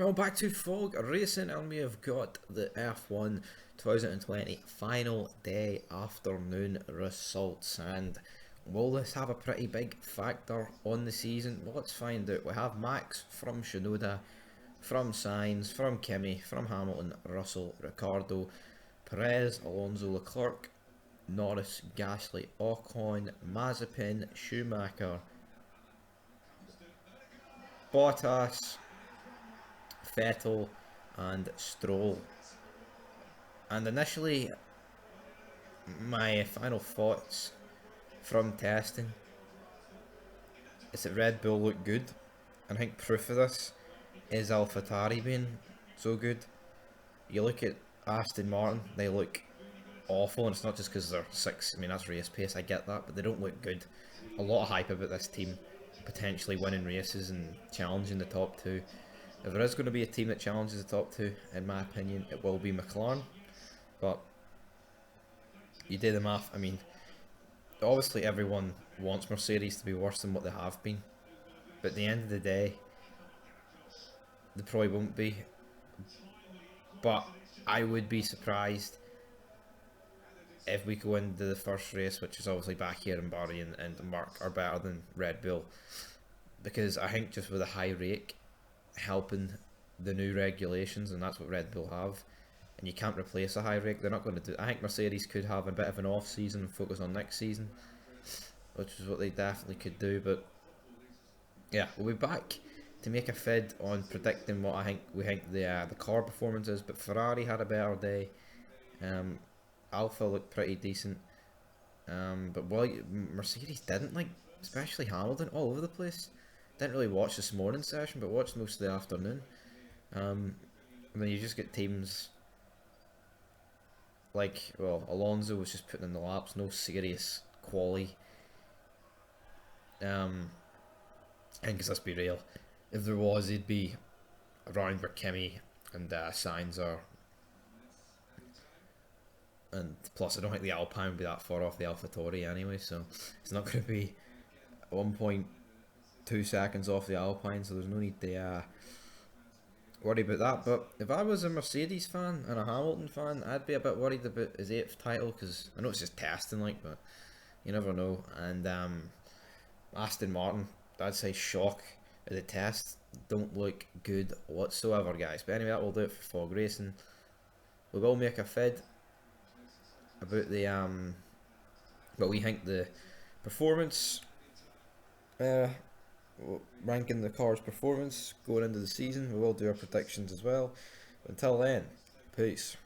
Well, back to Fog Racing, and we have got the F1 2020 final day afternoon results. And will this have a pretty big factor on the season? Well, let's find out. We have Max from Shinoda, from Sainz, from Kimi, from Hamilton, Russell, Ricardo, Perez, Alonso, Leclerc, Norris, Gasly, Ocon, Mazepin, Schumacher, Bottas, Vettel, and Stroll. And initially, my final thoughts from testing is that Red Bull looked good, and I think proof of this is AlphaTauri being so good. You look at Aston Martin, they look awful, and it's not just because they're six. I mean, that's race pace, I get that, but they don't look good. A lot of hype about this team potentially winning races and challenging the top two. If there is going to be a team that challenges the top two, in my opinion, it will be McLaren. But you do the math. I mean, obviously everyone wants Mercedes to be worse than what they have been, but at the end of the day, they probably won't be. But I would be surprised if we go into the first race, which is obviously back here in Barry, and Mark are better than Red Bull, because I think just with a high rake helping the new regulations, and that's what Red Bull have, and you can't replace a high rake. They're not going to do. I think Mercedes could have a bit of an off season and focus on next season, which is what they definitely could do. But yeah, we'll be back to make a fid on predicting what we think the car performance is. But Ferrari had a better day. Um, Alpha looked pretty decent. But Mercedes didn't, like, especially Hamilton, all over the place. Didn't really watch this morning session, but watched most of the afternoon. And then you just get teams like, well, Alonso was just putting in the laps, no serious quali. And because let's be real, if there was, it'd be around where Kimi and Sainz are. And plus, I don't think the Alpine would be that far off the AlphaTauri anyway, so it's not going to be 1.2 seconds off the Alpine, so there's no need to worry about that. But if I was a Mercedes fan and a Hamilton fan, I'd be a bit worried about his 8th title, because I know it's just testing, like, but you never know. And Aston Martin, I'd say shock at the test. Don't look good whatsoever, guys. But anyway, that will do it for Fog Racing. We will make a fid about the what we think the performance, ranking the car's performance going into the season. We will do our predictions as well. Until then, peace.